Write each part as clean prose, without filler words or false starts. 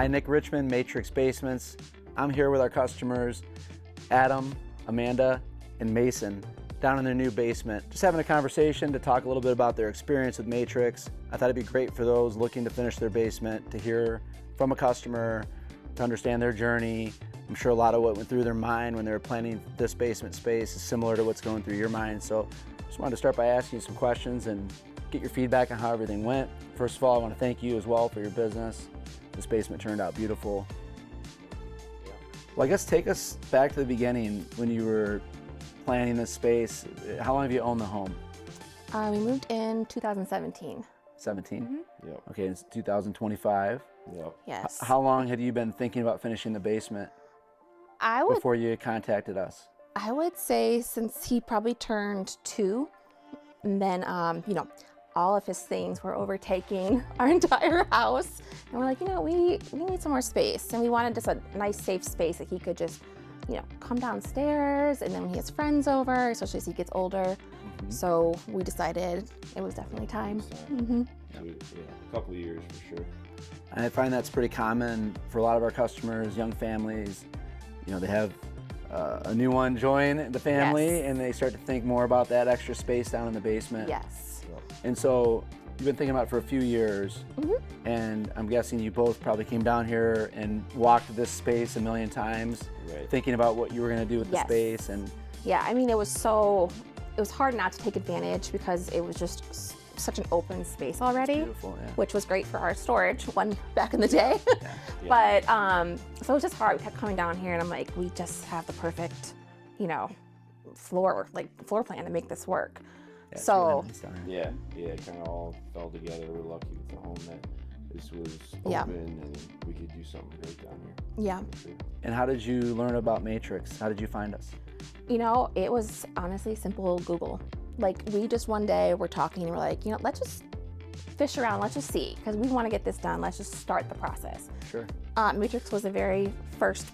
Hi, Nick Richmond, Matrix Basements. I'm here with our customers, Adam, Amanda, and Mason, down in their new basement. Just having a conversation to talk a little bit about their experience with Matrix. I thought it'd be great for those looking to finish their basement to hear from a customer, to understand their journey. I'm sure a lot of what went through their mind when they were planning this basement space is similar to what's going through your mind. So just wanted to start by asking you some questions and get your feedback on how everything went. First of all, I want to thank you as well for your business. This basement turned out beautiful. Well, I guess take us back to the beginning when you were planning this space. How long have you owned the home? We moved in 2017. 17? Mm-hmm. Yep. Okay, it's 2025. Yep. Yes. How long had you been thinking about finishing the basement before you contacted us? I would say since he probably turned 2, and then, all of his things were overtaking our entire house. And we're like, we need some more space. And we wanted just a nice, safe space that he could just, come downstairs. And then when he has friends over, especially as he gets older. Mm-hmm. So we decided it was definitely time. Mm-hmm. Yeah, a couple of years for sure. I find that's pretty common for a lot of our customers, young families. They have a new one join the family, yes, and they start to think more about that extra space down in the basement. Yes. And so you've been thinking about it for a few years, mm-hmm, and I'm guessing you both probably came down here and walked this space a million times, right, thinking about what you were going to do with the yes, space. And yeah, it was hard not to take advantage because it was just such an open space already, beautiful, yeah, which was great for our storage back in the day. Yeah. But so it was just hard. We kept coming down here, and I'm like, we just have the perfect, floor plan to make this work. Yeah, it's so really nice down here. Yeah, it kind of all fell together. We're lucky with the home that this was open, Yeah, and we could do something great down here. yeah. For sure. And how did you learn about Matrix? How did you find us? It was honestly simple Google. Like, we just one day were talking and we're like, let's just fish around, let's just see, because we want to get this done. Let's just start the process. Sure. Matrix was the very first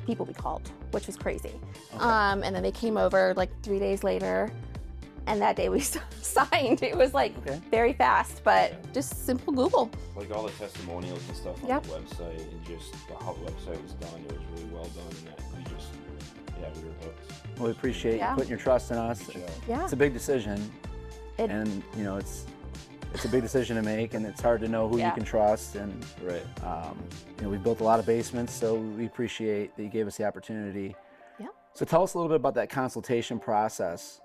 people we called, which was crazy. Okay. And then they came over like 3 days later, and that day we signed. It was like very fast, but just simple Google. Like all the testimonials and stuff on Yep, the website, and just how the website was done, it was really well done, and that we were hooked. Well, we appreciate you putting your trust in us. Yeah. It's a big decision, and it's a big decision to make, and it's hard to know who you can trust. And Right. We've built a lot of basements, so we appreciate that you gave us the opportunity. Yeah. So tell us a little bit about that consultation process.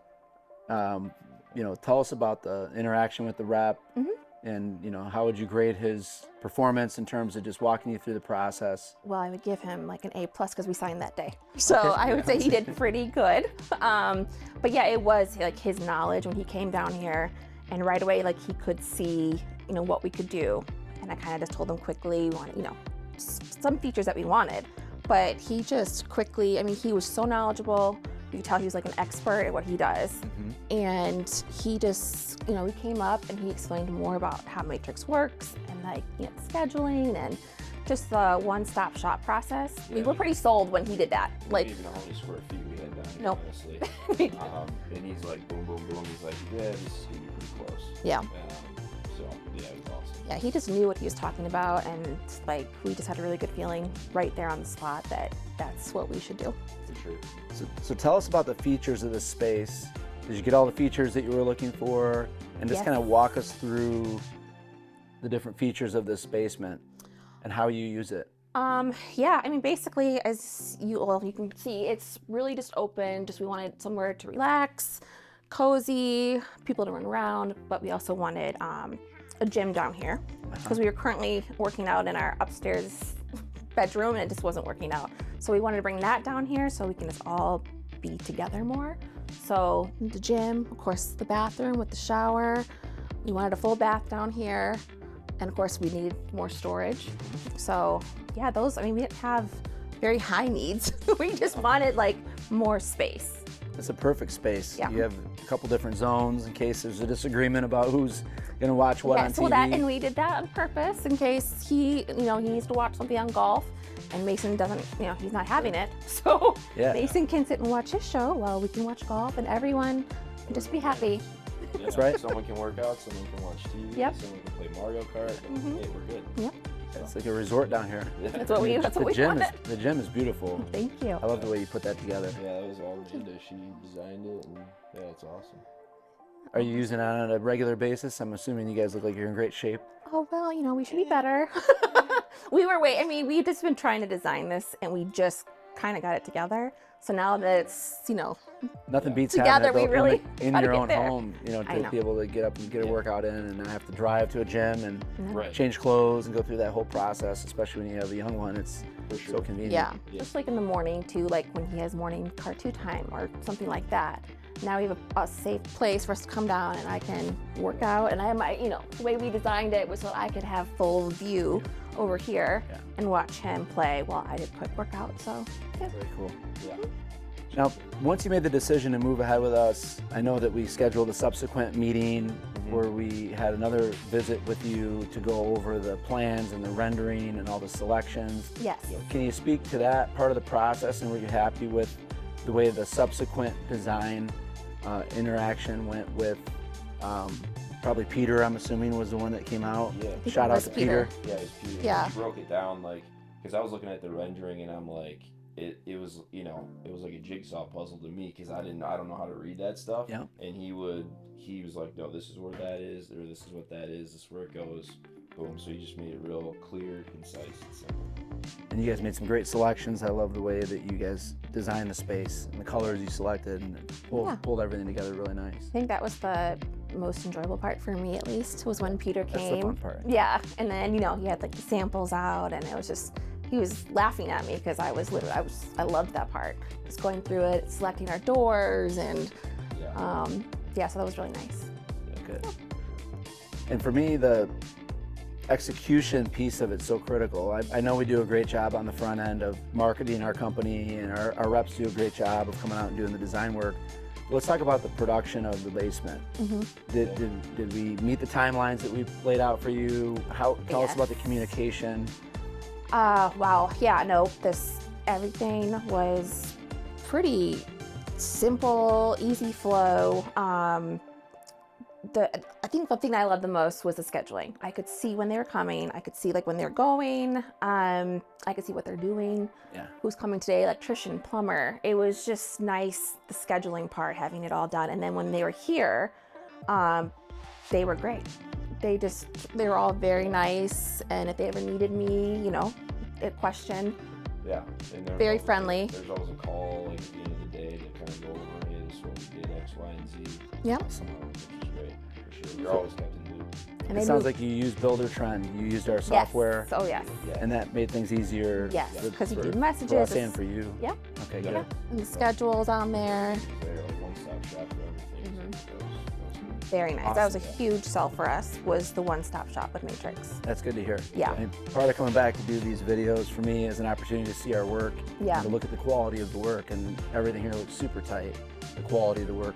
Tell us about the interaction with the rep, mm-hmm, and how would you grade his performance in terms of just walking you through the process? Well, I would give him like an A+ because we signed that day. So I would say he did pretty good. But yeah, it was like his knowledge when he came down here, and right away, like, he could see, what we could do. And I kind of just told him quickly, we wanted, some features that we wanted. But he just quickly, he was so knowledgeable. You could tell he was like an expert at what he does. Mm-hmm. And he just, we came up and he explained more about how Matrix works and like, scheduling and just the one-stop shop process. Yeah. We were pretty sold when he did that. We Like, didn't even know how many square feet we had down here, Nope. honestly. And he's like, boom, boom, boom. He's like, yeah, this is gonna be pretty close. Yeah. So yeah, it was awesome. yeah, he just knew what he was talking about, and like, we just had a really good feeling right there on the spot that that's what we should do. For sure. So tell us about the features of this space. Did you get all the features that you were looking for? And just Yes. kind of walk us through the different features of this basement and how you use it. Yeah, basically, as you can see, it's really just open. We wanted somewhere to relax, cozy, people to run around, but we also wanted a gym down here because we were currently working out in our upstairs bedroom and it just wasn't working out. So we wanted to bring that down here so we can just all be together more. So the gym, of course, the bathroom with the shower. We wanted a full bath down here. And of course, we needed more storage. So yeah, we didn't have very high needs. We just wanted like more space. It's a perfect space. Yeah. You have a couple different zones in case there's a disagreement about who's going to watch what on TV. And we did that on purpose in case he needs to watch something on golf, and Mason doesn't, he's not having it. So Mason can sit and watch his show while we can watch golf, and everyone can just be happy. That's right. Someone can work out, someone can watch TV, Yep. someone can play Mario Kart. Mhm. Hey, we're good. Yep. It's like a resort down here. That's what we wanted. The gym is beautiful. Thank you. I love the way you put that together. Yeah, that was all Linda. She designed it, and yeah, it's awesome. Are you using it on a regular basis? I'm assuming you guys look like you're in great shape. Oh, well, we should be better. We just been trying to design this, and we just kind of got it together. So now that it's, Nothing beats together, having it we really in try to your get own there. home, I to know. be able to get up and get a workout in and not have to drive to a gym and Right. change clothes and go through that whole process, especially when you have a young one. It's For sure. so convenient. Yeah, just like in the morning too, like when he has morning cartoon time or something like that. Now we have a safe place for us to come down and I can work out. And I have my, the way we designed it was so I could have full view over here and watch him play while I did quick workout. So, yeah. Very cool. Yeah. Now, once you made the decision to move ahead with us, I know that we scheduled a subsequent meeting where we had another visit with you to go over the plans and the rendering and all the selections. Yes. Can you speak to that part of the process and were you happy with the way the subsequent design interaction went with probably Peter, I'm assuming, was the one that came out? Yeah. Shout out to Peter. Yeah, it's Peter. Yeah. He broke it down because I was looking at the rendering and I'm like, it was it was like a jigsaw puzzle to me because I don't know how to read that stuff. Yeah. And he was like, no, this is where that is, or this is what that is, this is where it goes. Boom. So he just made it real clear, concise, and simple. And you guys made some great selections. I love the way that you guys designed the space and the colors you selected and pulled everything together really nice. I think that was the most enjoyable part for me, at least, was when Peter came. That's the fun part. Yeah, and then he had like the samples out, and it was just he was laughing at me because I loved that part. Just going through it, selecting our doors, and so that was really nice. Good. And for me, the execution piece of it's so critical. I know we do a great job on the front end of marketing our company, and our reps do a great job of coming out and doing the design work. Let's talk about the production of the basement. Did we meet the timelines that we laid out for you? Tell us about the communication. Wow. Yeah. No. Everything was pretty simple, easy flow. I think the thing I loved the most was the scheduling. I could see when they were coming. I could see when they're going. I could see what they're doing. Yeah. Who's coming today? Electrician, plumber. It was just nice, the scheduling part, having it all done. And then when they were here, they were great. They were all very nice. And if they ever needed me, a question. Yeah. And Very friendly. There's always a call at the end of the day to kind of go over, hey, this is what we did, X, Y, and Z. Yep. Which is great, for sure. You're always kept in the loop. And It sounds like you used Builder Trend. You used our software. Yes. Oh, yes. And that made things easier. Yes, because you do for messages. us and for you. Yep. Okay, good. Yeah. And the schedule's on there. They're like one-stop shop for everything. So that was Very nice. That was a Awesome. huge sell for us, was the one-stop shop with Matrix. That's good to hear. Yeah. And part of coming back to do these videos for me is an opportunity to see our work, Yeah. and to look at the quality of the work, and everything here looks super tight. The quality of the work.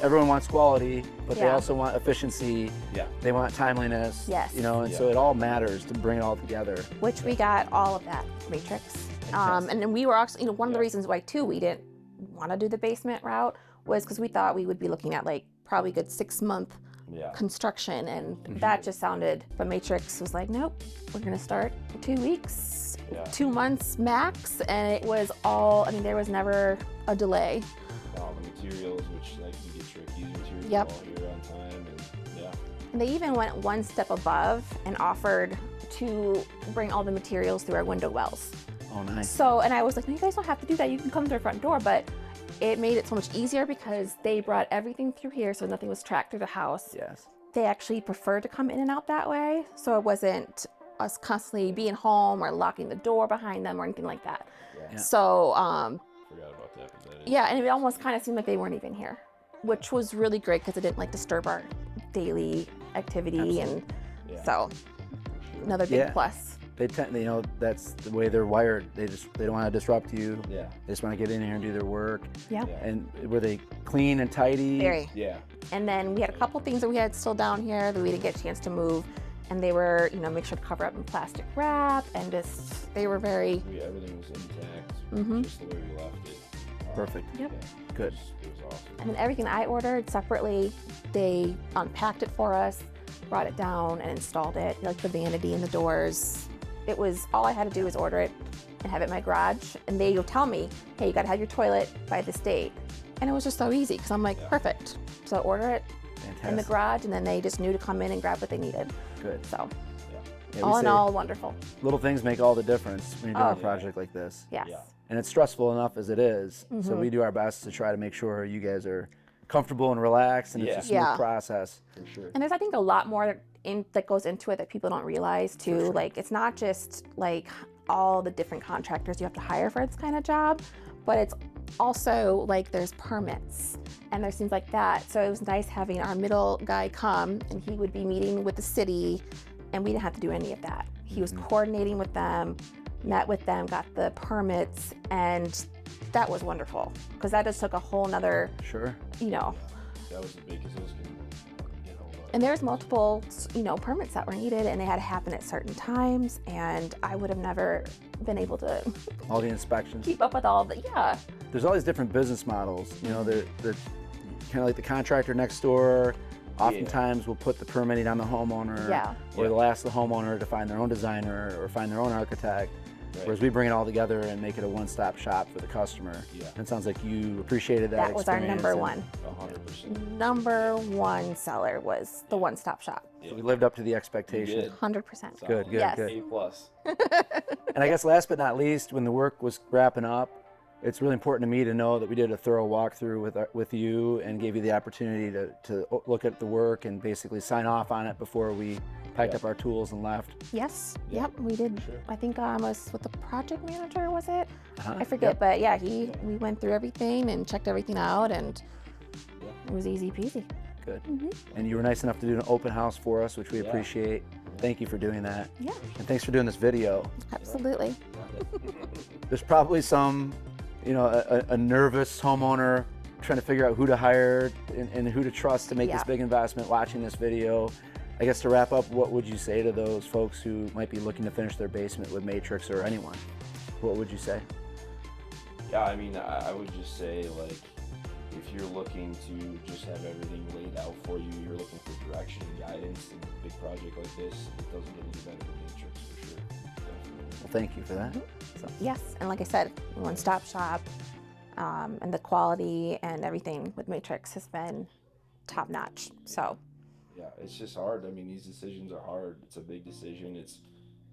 Everyone wants quality, but they Yeah. also want efficiency. Yeah. They want timeliness. Yes. And so it all matters to bring it all together. Which we got all of that, Matrix. And then we were actually, one of the reasons why too we didn't want to do the basement route was because we thought we would be looking at probably a good 6-month construction, and that just sounded, but Matrix was like, nope, we're gonna start in 2 weeks, 2 months max, and it was all, there was never a delay. all the materials, which can get tricky. Materials Yep. all here on time, and And they even went one step above and offered to bring all the materials through our window wells. Oh, nice. So, and I was like, no, you guys don't have to do that. You can come to our front door, but it made it so much easier because they brought everything through here, so nothing was tracked through the house. Yes. They actually preferred to come in and out that way, so it wasn't us constantly being home or locking the door behind them or anything like that. Yeah. So, forgot about that. But that is, yeah, and it almost kind of seemed like they weren't even here, which was really great because it didn't disturb our daily activity. Absolutely. Yeah. So another big Yeah. plus. They tend, that's the way they're wired. They don't want to disrupt you. Yeah. They just want to get in here and do their work. Yeah. Yeah. And were they clean and tidy? Very. Yeah. And then we had a couple things that we had still down here that we didn't get a chance to move, and they were, make sure to cover up in plastic wrap, and they were very. Everything was intact, Mhm. just the way we left it. Perfect. Yep. Yeah, Good. It was awesome. And then everything I ordered separately, they unpacked it for us. brought it down and installed it, like the vanity and the doors. It was, all I had to do was order it and have it in my garage. And they would tell me, hey, you gotta have your toilet by this date. And it was just so easy, because I'm like, perfect. So I order it in the garage, and then they just knew to come in and grab what they needed. Good. So Yeah, all in all, wonderful. little things make all the difference when you're doing a Oh. project like this. Yes. Yeah. And it's stressful enough as it is, so Mm-hmm. we do our best to try to make sure you guys are comfortable and relaxed, and it's a smooth Yeah. process. For sure. And there's, I think, a lot more that goes into it that people don't realize too. Like, it's not just like all the different contractors you have to hire for this kind of job, but it's also like there's permits and there's things like that. So it was nice having our middle guy come, and he would be meeting with the city, and we didn't have to do any of that. He was coordinating with them, met with them, got the permits, and that was wonderful, because that just took a whole nother, Sure. you know, That was the biggest. It was gonna get a whole lot. and there's multiple, you know, permits that were needed, and they had to happen at certain times, and I would have never been able to All the inspections. keep up with all the, yeah. There's all these different business models. You know, they're kind of like the contractor next door. Oftentimes will put the permitting on the homeowner, Yeah. or they'll ask the homeowner to find their own designer or find their own architect. Right. Whereas we bring it all together and make it a one-stop shop for the customer. Yeah. And it sounds like you appreciated that. That was our experience, number and one. 100%. Number one seller was the one-stop shop. So we lived up to the expectation. did. 100%. Solid. Good, good, Yes. good. A+. And I guess last but not least, when the work was wrapping up, it's really important to me to know that we did a thorough walkthrough with you and gave you the opportunity to look at the work and basically sign off on it before we packed up our tools and left. Yes. Yeah, Yep. We did. sure. I think I was with the project manager. Was it? Uh-huh. I forget. Yep. But yeah, we went through everything and checked everything out, and Yeah. it was easy peasy. Good. Mhm. And you were nice enough to do an open house for us, which we Yeah. appreciate. Thank you for doing that. Yeah. And thanks for doing this video. Absolutely. There's probably some, you know, a nervous homeowner trying to figure out who to hire and who to trust to make this Yeah. big investment watching this video. I guess to wrap up, what would you say to those folks who might be looking to finish their basement with Matrix, or anyone? What would you say? Yeah, I mean, I would just say, like, if you're looking to just have everything laid out for you, you're looking for direction and guidance in a big project like this, it doesn't get any better than Matrix, for sure. Definitely. Well, thank you for that. So, Yes, and like I said, one-stop shop, and the quality and everything with Matrix has been top-notch. So Yeah, it's just hard. I mean, these decisions are hard. It's a big decision. It's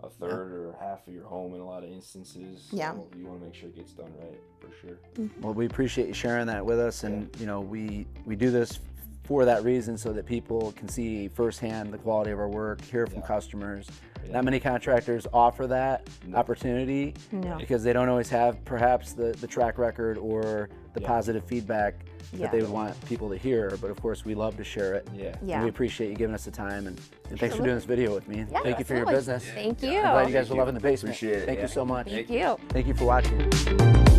a third or half of your home in a lot of instances. Yeah. So you want to make sure it gets done right, for sure. well, we appreciate you sharing that with us, and you know, we do this for that reason, so that people can see firsthand the quality of our work, hear from Yeah. customers. Yeah. Not many contractors offer that No. opportunity No. because they don't always have perhaps the track record or the Yeah. positive feedback Yeah. that they would want people to hear. But of course, we love to share it. Yeah. And yeah. we appreciate you giving us the time, and thanks for doing this video with me. And Yeah, thank you for your absolutely. business. Thank you. I'm glad you guys Thank were you. loving the basement. Appreciate it, Thank yeah. you so much. Thank you. Thank you for watching.